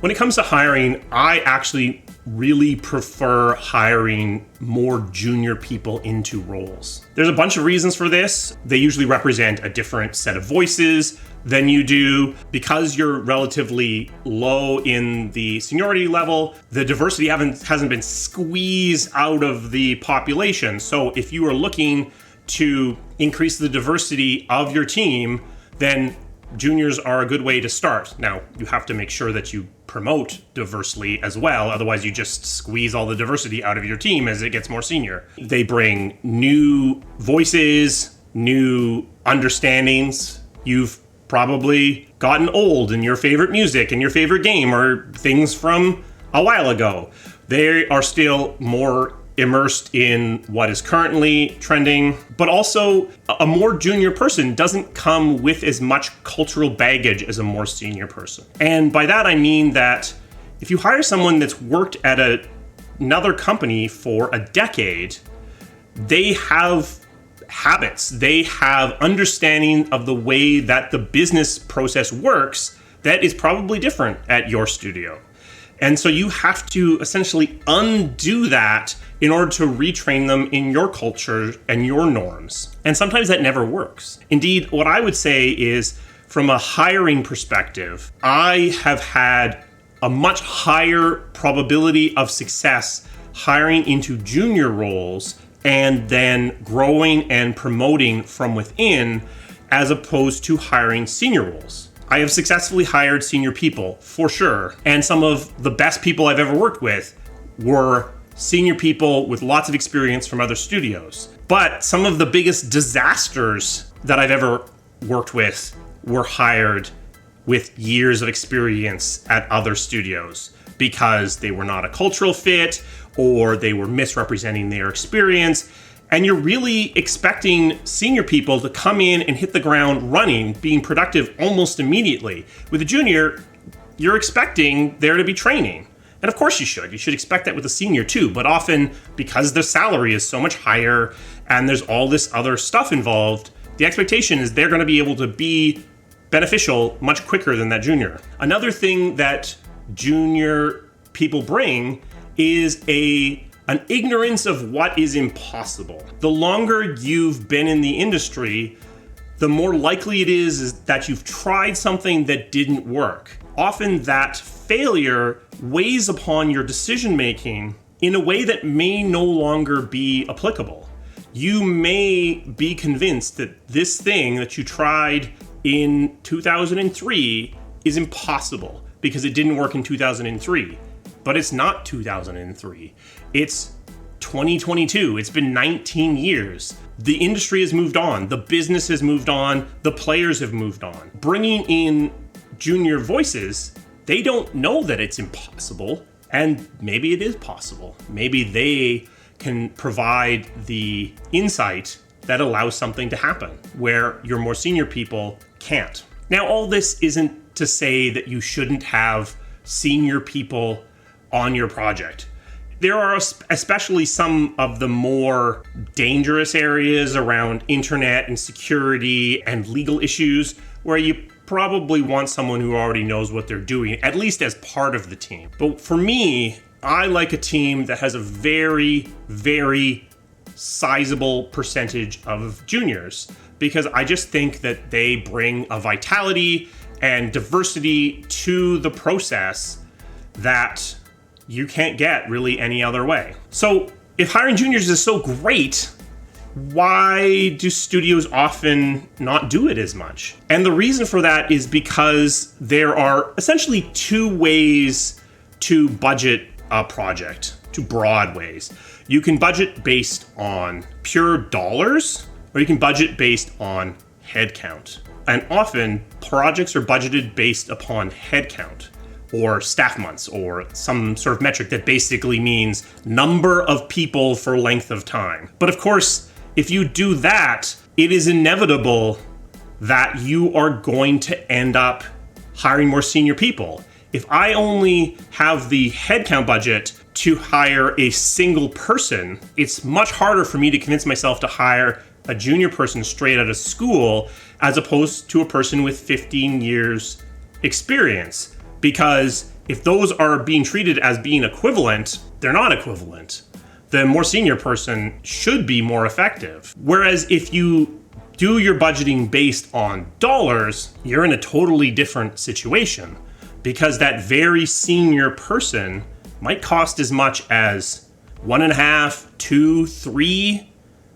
When it comes to hiring, I actually really prefer hiring more junior people into roles. There's a bunch of reasons for this. They usually represent a different set of voices than you do. Because you're relatively low in the seniority level, the diversity hasn't been squeezed out of the population. So if you are looking to increase the diversity of your team, then juniors are a good way to start. Now, you have to make sure that you promote diversely as well. Otherwise, you just squeeze all the diversity out of your team as it gets more senior. They bring new voices, new understandings. You've probably gotten old in your favorite music and your favorite game or things from a while ago. They are still more immersed in what is currently trending, but also a more junior person doesn't come with as much cultural baggage as a more senior person. And by that I mean that if you hire someone that's worked at another company for a decade, they have habits, they have understanding of the way that the business process works that is probably different at your studio. And so you have to essentially undo that in order to retrain them in your culture and your norms. And sometimes that never works. Indeed, what I would say is, from a hiring perspective, I have had a much higher probability of success hiring into junior roles and then growing and promoting from within, as opposed to hiring senior roles. I have successfully hired senior people, for sure. And some of the best people I've ever worked with were senior people with lots of experience from other studios. But some of the biggest disasters that I've ever worked with were hired with years of experience at other studios because they were not a cultural fit or they were misrepresenting their experience. And you're really expecting senior people to come in and hit the ground running, being productive almost immediately. With a junior, you're expecting there to be training. And of course you should. You should expect that with a senior too. But often, because the salary is so much higher and there's all this other stuff involved, the expectation is they're going to be able to be beneficial much quicker than that junior. Another thing that junior people bring is an ignorance of what is impossible. The longer you've been in the industry, the more likely it is that you've tried something that didn't work. Often that failure weighs upon your decision making in a way that may no longer be applicable. You may be convinced that this thing that you tried in 2003 is impossible because it didn't work in 2003. But it's not 2003. It's 2022. It's been 19 years. The industry has moved on. The business has moved on. The players have moved on. Bringing in junior voices, they don't know that it's impossible. And maybe it is possible. Maybe they can provide the insight that allows something to happen where your more senior people can't. Now, all this isn't to say that you shouldn't have senior people on your project. There are especially some of the more dangerous areas around internet and security and legal issues where you probably want someone who already knows what they're doing, at least as part of the team. But for me, I like a team that has a very, very sizable percentage of juniors because I just think that they bring a vitality and diversity to the process that you can't get really any other way. So if hiring juniors is so great, why do studios often not do it as much? And the reason for that is because there are essentially two ways to budget a project, two broad ways. You can budget based on pure dollars, or you can budget based on headcount. And often projects are budgeted based upon headcount, or staff months, or some sort of metric that basically means number of people for length of time. But of course, if you do that, it is inevitable that you are going to end up hiring more senior people. If I only have the headcount budget to hire a single person, it's much harder for me to convince myself to hire a junior person straight out of school as opposed to a person with 15 years experience. Because if those are being treated as being equivalent, they're not equivalent. The more senior person should be more effective. Whereas if you do your budgeting based on dollars, you're in a totally different situation, because that very senior person might cost as much as 1.5, 2, 3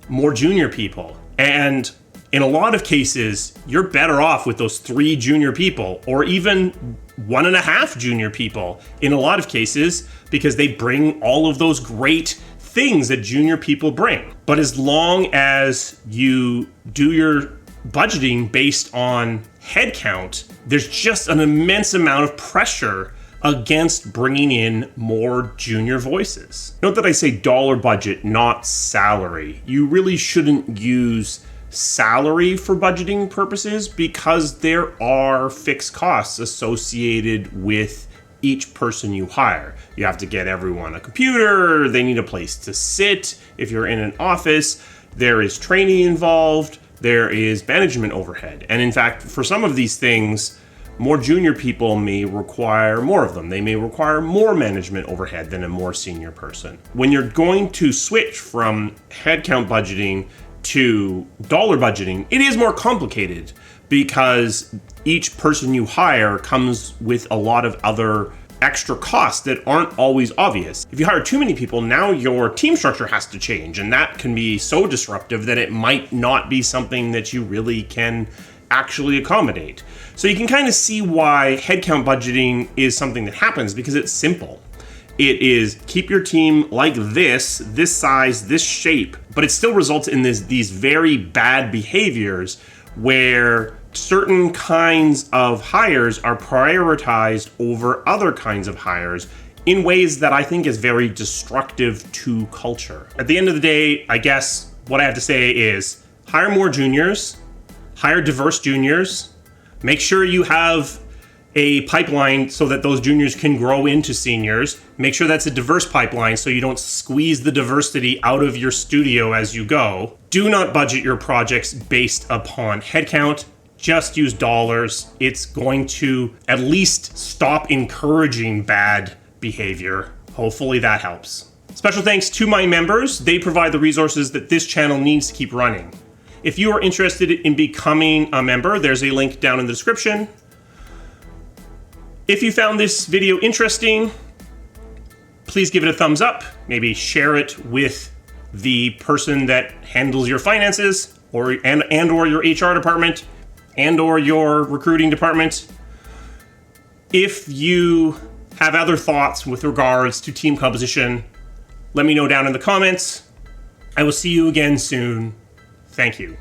more junior people. And in a lot of cases, you're better off with those 3 junior people, or even 1.5 junior people in a lot of cases, because they bring all of those great things that junior people bring. But as long as you do your budgeting based on headcount, there's just an immense amount of pressure against bringing in more junior voices. Note that I say dollar budget, not salary. You really shouldn't use salary for budgeting purposes, because there are fixed costs associated with each person you hire. You have to get everyone a computer, they need a place to sit. If you're in an office, there is training involved, there is management overhead. And in fact, for some of these things, more junior people may require more of them. They may require more management overhead than a more senior person. When you're going to switch from headcount budgeting to dollar budgeting, it is more complicated, because each person you hire comes with a lot of other extra costs that aren't always obvious. If you hire too many people, now your team structure has to change, and that can be so disruptive that it might not be something that you really can actually accommodate. So you can kind of see why headcount budgeting is something that happens, because it's simple. It is keep your team like this size, this shape, but it still results in these very bad behaviors where certain kinds of hires are prioritized over other kinds of hires in ways that I think is very destructive to culture. At the end of the day, I guess what I have to say is hire more juniors, hire diverse juniors, make sure you have a pipeline so that those juniors can grow into seniors. Make sure that's a diverse pipeline so you don't squeeze the diversity out of your studio as you go. Do not budget your projects based upon headcount. Just use dollars. It's going to at least stop encouraging bad behavior. Hopefully that helps. Special thanks to my members. They provide the resources that this channel needs to keep running. If you are interested in becoming a member, there's a link down in the description. If you found this video interesting, please give it a thumbs up. Maybe share it with the person that handles your finances, or your HR department, or your recruiting department. If you have other thoughts with regards to team composition, let me know down in the comments. I will see you again soon. Thank you.